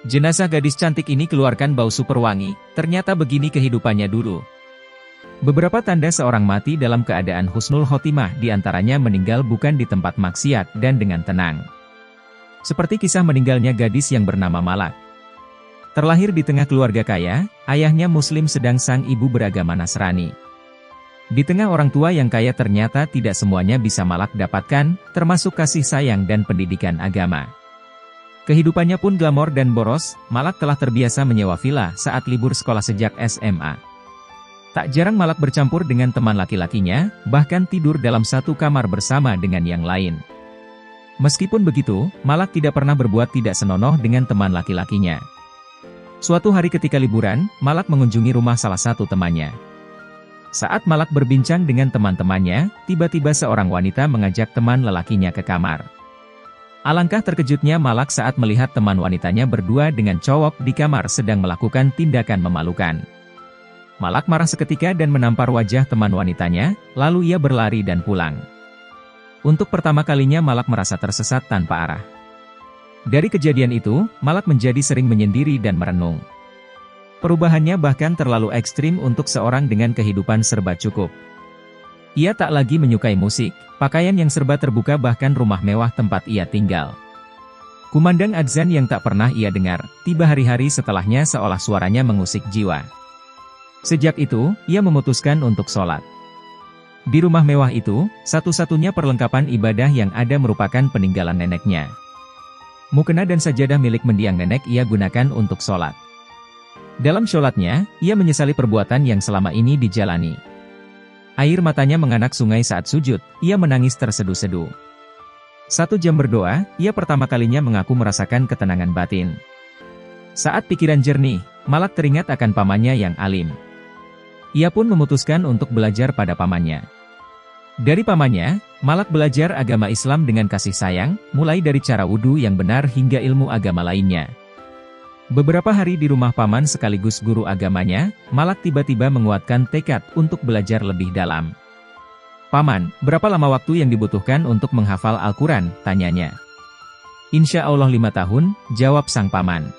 Jenazah gadis cantik ini keluarkan bau super wangi, ternyata begini kehidupannya dulu. Beberapa tanda seorang mati dalam keadaan husnul khotimah diantaranya meninggal bukan di tempat maksiat dan dengan tenang. Seperti kisah meninggalnya gadis yang bernama Malak. Terlahir di tengah keluarga kaya, ayahnya muslim sedang sang ibu beragama Nasrani. Di tengah orang tua yang kaya ternyata tidak semuanya bisa Malak dapatkan, termasuk kasih sayang dan pendidikan agama. Kehidupannya pun glamor dan boros, Malak telah terbiasa menyewa villa saat libur sekolah sejak SMA. Tak jarang Malak bercampur dengan teman laki-lakinya, bahkan tidur dalam satu kamar bersama dengan yang lain. Meskipun begitu, Malak tidak pernah berbuat tidak senonoh dengan teman laki-lakinya. Suatu hari ketika liburan, Malak mengunjungi rumah salah satu temannya. Saat Malak berbincang dengan teman-temannya, tiba-tiba seorang wanita mengajak teman lelakinya ke kamar. Alangkah terkejutnya Malak saat melihat teman wanitanya berdua dengan cowok di kamar sedang melakukan tindakan memalukan. Malak marah seketika dan menampar wajah teman wanitanya, lalu ia berlari dan pulang. Untuk pertama kalinya Malak merasa tersesat tanpa arah. Dari kejadian itu, Malak menjadi sering menyendiri dan merenung. Perubahannya bahkan terlalu ekstrim untuk seorang dengan kehidupan serba cukup. Ia tak lagi menyukai musik, pakaian yang serba terbuka bahkan rumah mewah tempat ia tinggal. Kumandang adzan yang tak pernah ia dengar, tiba hari-hari setelahnya seolah suaranya mengusik jiwa. Sejak itu, ia memutuskan untuk sholat. Di rumah mewah itu, satu-satunya perlengkapan ibadah yang ada merupakan peninggalan neneknya. Mukena dan sajadah milik mendiang nenek ia gunakan untuk sholat. Dalam sholatnya, ia menyesali perbuatan yang selama ini dijalani. Air matanya menganak sungai saat sujud, ia menangis terseduh-seduh. 1 jam berdoa, ia pertama kalinya mengaku merasakan ketenangan batin. Saat pikiran jernih, Malak teringat akan pamannya yang alim. Ia pun memutuskan untuk belajar pada pamannya. Dari pamannya, Malak belajar agama Islam dengan kasih sayang, mulai dari cara wudhu yang benar hingga ilmu agama lainnya. Beberapa hari di rumah paman sekaligus guru agamanya, Malak tiba-tiba menguatkan tekad untuk belajar lebih dalam. "Paman, berapa lama waktu yang dibutuhkan untuk menghafal Al-Quran?" tanyanya. "Insya Allah 5 tahun, jawab sang paman.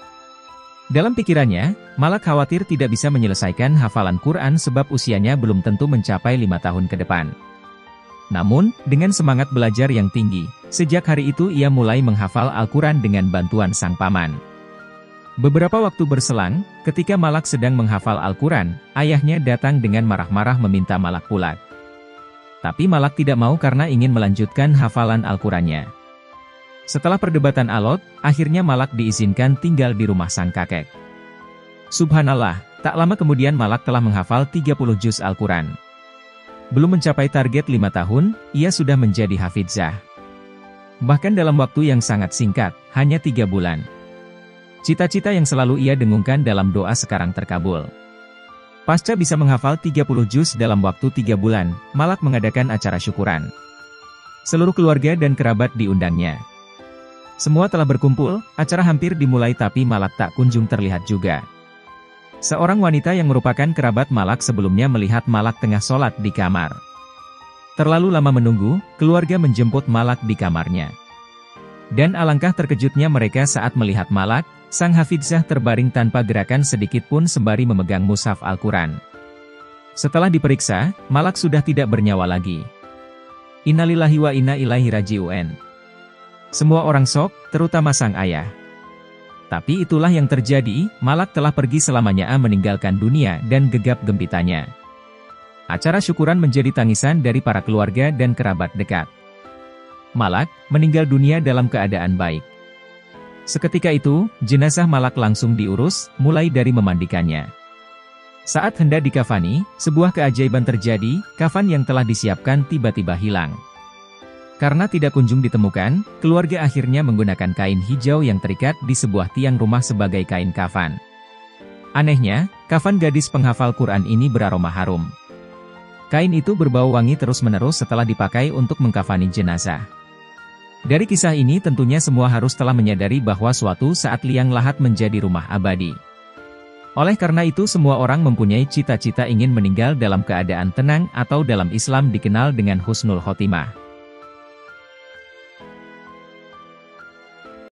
Dalam pikirannya, Malak khawatir tidak bisa menyelesaikan hafalan Quran sebab usianya belum tentu mencapai 5 tahun ke depan. Namun, dengan semangat belajar yang tinggi, sejak hari itu ia mulai menghafal Al-Quran dengan bantuan sang paman. Beberapa waktu berselang, ketika Malak sedang menghafal Al-Quran, ayahnya datang dengan marah-marah meminta Malak pulang. Tapi Malak tidak mau karena ingin melanjutkan hafalan Al-Qurannya. Setelah perdebatan alot, akhirnya Malak diizinkan tinggal di rumah sang kakek. Subhanallah, tak lama kemudian Malak telah menghafal 30 juz Al-Quran. Belum mencapai target 5 tahun, ia sudah menjadi hafizah. Bahkan dalam waktu yang sangat singkat, hanya 3 bulan. Cita-cita yang selalu ia dengungkan dalam doa sekarang terkabul. Pasca bisa menghafal 30 juz dalam waktu 3 bulan, Malak mengadakan acara syukuran. Seluruh keluarga dan kerabat diundangnya. Semua telah berkumpul, acara hampir dimulai tapi Malak tak kunjung terlihat juga. Seorang wanita yang merupakan kerabat Malak sebelumnya melihat Malak tengah sholat di kamar. Terlalu lama menunggu, keluarga menjemput Malak di kamarnya. Dan alangkah terkejutnya mereka saat melihat Malak, sang hafizah terbaring tanpa gerakan sedikit pun sembari memegang mushaf Al-Quran. Setelah diperiksa, Malak sudah tidak bernyawa lagi. Innalillahi wa inna ilaihi raji'un. Semua orang shock, terutama sang ayah. Tapi itulah yang terjadi, Malak telah pergi selamanya meninggalkan dunia dan gegap gempitanya. Acara syukuran menjadi tangisan dari para keluarga dan kerabat dekat. Malak meninggal dunia dalam keadaan baik. Seketika itu, jenazah Malak langsung diurus, mulai dari memandikannya. Saat hendak dikafani, sebuah keajaiban terjadi, kafan yang telah disiapkan tiba-tiba hilang. Karena tidak kunjung ditemukan, keluarga akhirnya menggunakan kain hijau yang terikat di sebuah tiang rumah sebagai kain kafan. Anehnya, kafan gadis penghafal Quran ini beraroma harum. Kain itu berbau wangi terus-menerus setelah dipakai untuk mengkafani jenazah. Dari kisah ini tentunya semua harus telah menyadari bahwa suatu saat liang lahat menjadi rumah abadi. Oleh karena itu semua orang mempunyai cita-cita ingin meninggal dalam keadaan tenang atau dalam Islam dikenal dengan husnul khotimah.